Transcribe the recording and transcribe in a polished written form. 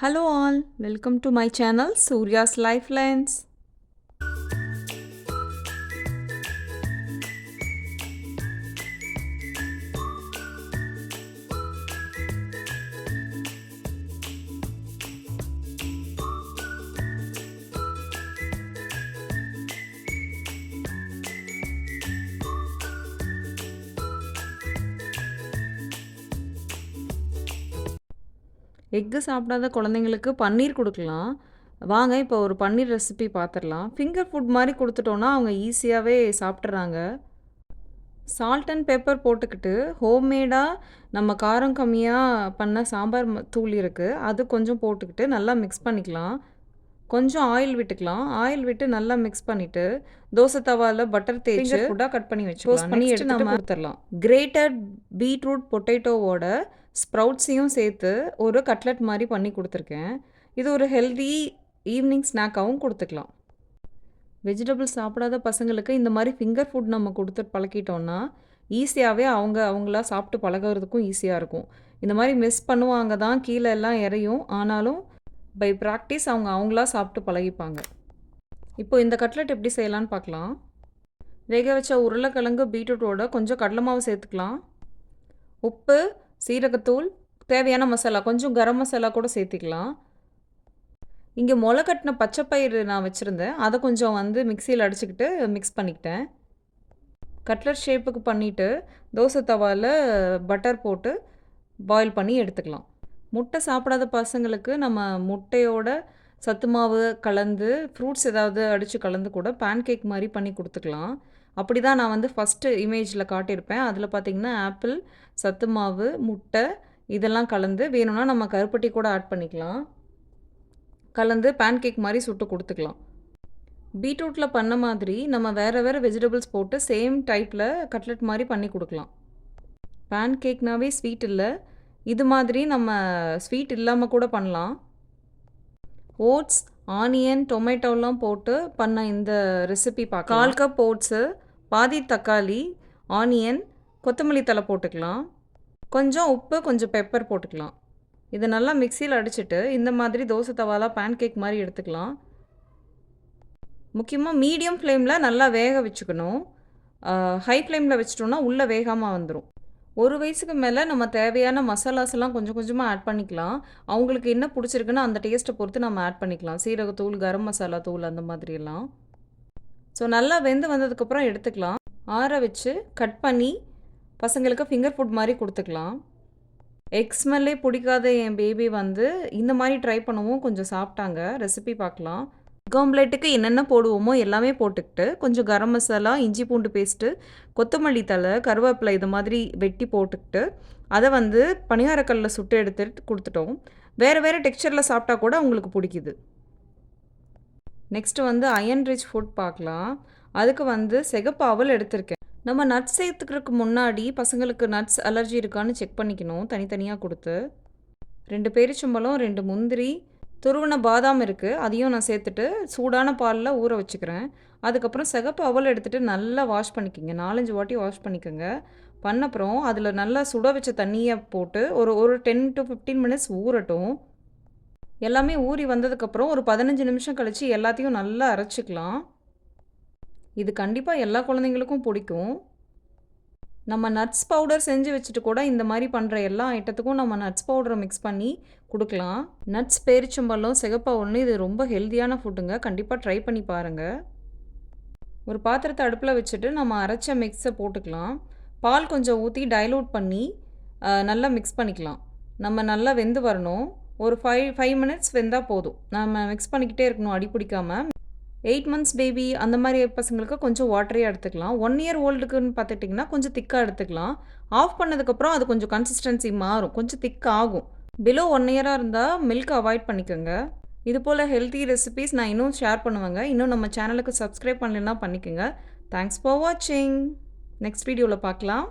Hello all, welcome to my channel Surya's Lifelines. Egg சாப்பிடாத குழந்தைங்களுக்கு பன்னீர் கொடுக்கலாம். வாங்க இப்போ ஒரு பன்னீர் ரெசிபி பார்த்துடலாம். ஃபிங்கர் ஃபுட் மாதிரி கொடுத்துட்டோன்னா அவங்க ஈஸியாகவே சாப்பிட்றாங்க. சால்ட் அண்ட் பெப்பர் போட்டுக்கிட்டு ஹோம்மேடாக நம்ம காரம் கம்மியாக பண்ண சாம்பார் தூள் இருக்குது, அது கொஞ்சம் போட்டுக்கிட்டு நல்லா மிக்ஸ் பண்ணிக்கலாம். கொஞ்சம் ஆயில் விட்டுக்கலாம். ஆயில் விட்டு நல்லா மிக்ஸ் பண்ணிவிட்டு தோசை தவாவில் பட்டர் தேய்ச்சி ஃபுட்டாக கட் பண்ணி வச்சுக்கலாம். பண்ணி எடுத்து நம்ம கொடுத்துடலாம். கிரேட்டட் பீட்ரூட் பொட்டேட்டோவோட ஸ்ப்ரவுட்ஸையும் சேர்த்து ஒரு கட்லெட் மாதிரி பண்ணி கொடுத்துருக்கேன். இது ஒரு ஹெல்தி ஈவினிங் ஸ்நாக்காகவும் கொடுத்துக்கலாம். வெஜிடபிள்ஸ் சாப்பிடாத பசங்களுக்கு இந்த மாதிரி ஃபிங்கர் ஃபுட் நம்ம கொடுத்து பழக்கிட்டோன்னா ஈஸியாகவே அவங்களா சாப்பிட்டு பழகிறதுக்கும் ஈஸியாக இருக்கும். இந்த மாதிரி மிஸ் பண்ணுவாங்க தான், கீழே எல்லாம் இறையும். ஆனாலும் பை ப்ராக்டிஸ் அவங்களா சாப்பிட்டு பழகிப்பாங்க. இப்போ இந்த கட்லெட் எப்படி செய்யலான்னு பார்க்கலாம். வேக வச்ச உருளைக்கிழங்கு பீட்ரூட்டோட கொஞ்சம் கடலை மாவு சேர்த்துக்கலாம். உப்பு, சீரகத்தூள், தேவையான மசாலா, கொஞ்சம் கரம் மசாலா கூட சேர்த்திக்கலாம். இங்கே முளை கட்டின பச்சைப்பயிறு நான் வச்சுருந்தேன், அதை கொஞ்சம் மிக்சியில் அடிச்சுக்கிட்டு மிக்ஸ் பண்ணிக்கிட்டேன். கட்லட் ஷேப்புக்கு பண்ணிவிட்டு தோசை தவாவில் பட்டர் போட்டு பாயில் பண்ணி எடுத்துக்கலாம். முட்டை சாப்பிடாத பசங்களுக்கு நம்ம முட்டையோட சத்து மாவு கலந்து ஃப்ரூட்ஸ் ஏதாவது அடித்து கலந்து கூட பேன்கேக் மாதிரி பண்ணி கொடுத்துக்கலாம். அப்படி தான் நான் ஃபஸ்ட்டு இமேஜில் காட்டியிருப்பேன். அதில் பார்த்திங்கன்னா ஆப்பிள், சத்து மாவு, முட்டை இதெல்லாம் கலந்து, வேணும்னா நம்ம கருப்பட்டி கூட ஆட் பண்ணிக்கலாம். கலந்து பேன்கேக் மாதிரி சுட்டு கொடுத்துக்கலாம். பீட்ரூட்டில் பண்ண மாதிரி நம்ம வேறு வேறு வெஜிடபிள்ஸ் போட்டு சேம் டைப்பில் கட்லெட் மாதிரி பண்ணி கொடுக்கலாம். பேன்கேக்னாவே ஸ்வீட் இல்லை, இது மாதிரி நம்ம ஸ்வீட் இல்லாமல் கூட பண்ணலாம். ஓட்ஸ், ஆனியன், டொமேட்டோலாம் போட்டு பண்ண இந்த ரெசிபி பார்க்கலாம். 1/4 கப் ஓட்ஸு, பாதி தக்காளி, ஆனியன், கொத்தமல்லி தழை போட்டுக்கலாம். கொஞ்சம் உப்பு, கொஞ்சம் பெப்பர் போட்டுக்கலாம். இதை நல்லா மிக்சியில் அடிச்சுட்டு இந்த மாதிரி தோசை தவாலாம் பேன்கேக் மாதிரி எடுத்துக்கலாம். முக்கியமாக மீடியம் ஃப்ளேமில் நல்லா வேக வச்சுக்கணும். ஹை ஃப்ளேமில் வச்சிட்டோன்னா உள்ளே வேகாமல் வந்துடும். 1 வயசுக்கு மேலே நம்ம தேவையான மசாலாஸ்லாம் கொஞ்சம் கொஞ்சமாக ஆட் பண்ணிக்கலாம். அவங்களுக்கு என்ன பிடிச்சிருக்குன்னு அந்த டேஸ்ட்டை பொறுத்து நம்ம ஆட் பண்ணிக்கலாம். சீரகத்தூள், கரம் மசாலா தூள் அந்த மாதிரியெல்லாம். ஸோ நல்லா வெந்து வந்ததுக்கப்புறம் எடுத்துக்கலாம். ஆற வச்சு கட் பண்ணி பசங்களுக்கு ஃபிங்கர் ஃபுட் மாதிரி கொடுத்துக்கலாம். எக் ஸ்மெல்லே பிடிக்காத என் பேபி இந்த மாதிரி ட்ரை பண்ணவும் கொஞ்சம் சாப்பிட்டாங்க. ரெசிபி பார்க்கலாம். எக் ஆம்லேட்டுக்கு என்னென்ன போடுவோமோ எல்லாமே போட்டுக்கிட்டு கொஞ்சம் கரம் மசாலா, இஞ்சி பூண்டு பேஸ்ட்டு, கொத்தமல்லி தழை, கருவேப்பிலை இது மாதிரி வெட்டி போட்டுக்கிட்டு அதை பணியாரக்கல்லில் சுட்டு எடுத்துட்டு கொடுத்துட்டோம். வேறு வேறு டெக்ஸ்சரில் சாப்பிட்டா கூட அவங்களுக்கு பிடிக்குது. நெக்ஸ்ட்டு அயன் ரிச் ஃபுட் பார்க்கலாம். அதுக்கு சிகப்பு அவல் எடுத்திருக்கேன். நம்ம நட்ஸ் சேர்த்துக்கிறதுக்கு முன்னாடி பசங்களுக்கு நட்ஸ் அலர்ஜி இருக்கான்னு செக் பண்ணிக்கணும், தனித்தனியாக கொடுத்து. 2 பேரிச்சம்பழம், 2 முந்திரி, துருவன பாதாம் இருக்குது, அதையும் நான் சேர்த்துட்டு சூடான பாலில் ஊற வச்சுக்கிறேன். அதுக்கப்புறம் சிகப்பு அவல் எடுத்துகிட்டு நல்லா வாஷ் பண்ணிக்கோங்க. 4-5 வாட்டி வாஷ் பண்ணிக்கோங்க. பண்ணப்புறம் அதில் நல்லா சுட வச்ச தண்ணியை போட்டு ஒரு 10 to 15 மினிட்ஸ் ஊறட்டும். எல்லாமே ஊறி வந்ததுக்கப்புறம் ஒரு 15 நிமிஷம் கழித்து எல்லாத்தையும் நல்லா அரைச்சிக்கலாம். இது கண்டிப்பாக எல்லா குழந்தைங்களுக்கும் பிடிக்கும். நம்ம நட்ஸ் பவுடர் செஞ்சு வச்சுட்டு கூட இந்த மாதிரி பண்ணுற எல்லா ஐட்டத்துக்கும் நம்ம நட்ஸ் பவுடரை மிக்ஸ் பண்ணி கொடுக்கலாம். நட்ஸ், பேரிச்சம்பழம், சிகப்பு அவல்னு இது ரொம்ப ஹெல்த்தியான ஃபுட்டுங்க. கண்டிப்பாக ட்ரை பண்ணி பாருங்கள். ஒரு பாத்திரத்தை அடுப்பில் வச்சுட்டு நம்ம அரைச்ச மிக்ஸை போட்டுக்கலாம். பால் கொஞ்சம் ஊற்றி டைலூட் பண்ணி நல்லா மிக்ஸ் பண்ணிக்கலாம். நம்ம நல்லா வெந்து வரணும். ஒரு 5 மினிட்ஸ் வெந்தால் போதும். நம்ம மிக்ஸ் பண்ணிக்கிட்டே இருக்கணும், அடி பிடிக்காமல். 8 மந்த்ஸ் பேபி அந்த மாதிரி பசங்களுக்கு கொஞ்சம் வாட்டரியாக எடுத்துக்கலாம். 1 இயர் ஓல்டுக்குன்னு பார்த்துட்டிங்கன்னா கொஞ்சம் திக்காக எடுத்துக்கலாம். ஆஃப் பண்ணதுக்கப்புறம் அது கொஞ்சம் கன்சிஸ்டன்சி மாறும், கொஞ்சம் திக் ஆகும். பிலோ 1 இயராக இருந்தால் மில்க் அவாய்ட் பண்ணிக்கோங்க. இது போல் ஹெல்த்தி ரெசிபீஸ் நான் இன்னும் ஷேர் பண்ணுவேங்க. இன்னும் நம்ம சேனலுக்கு சப்ஸ்கிரைப் பண்ணலைன்னா பண்ணிக்கோங்க. தேங்க்ஸ் ஃபார் வாட்சிங். நெக்ஸ்ட் வீடியோவில் பார்க்கலாம்.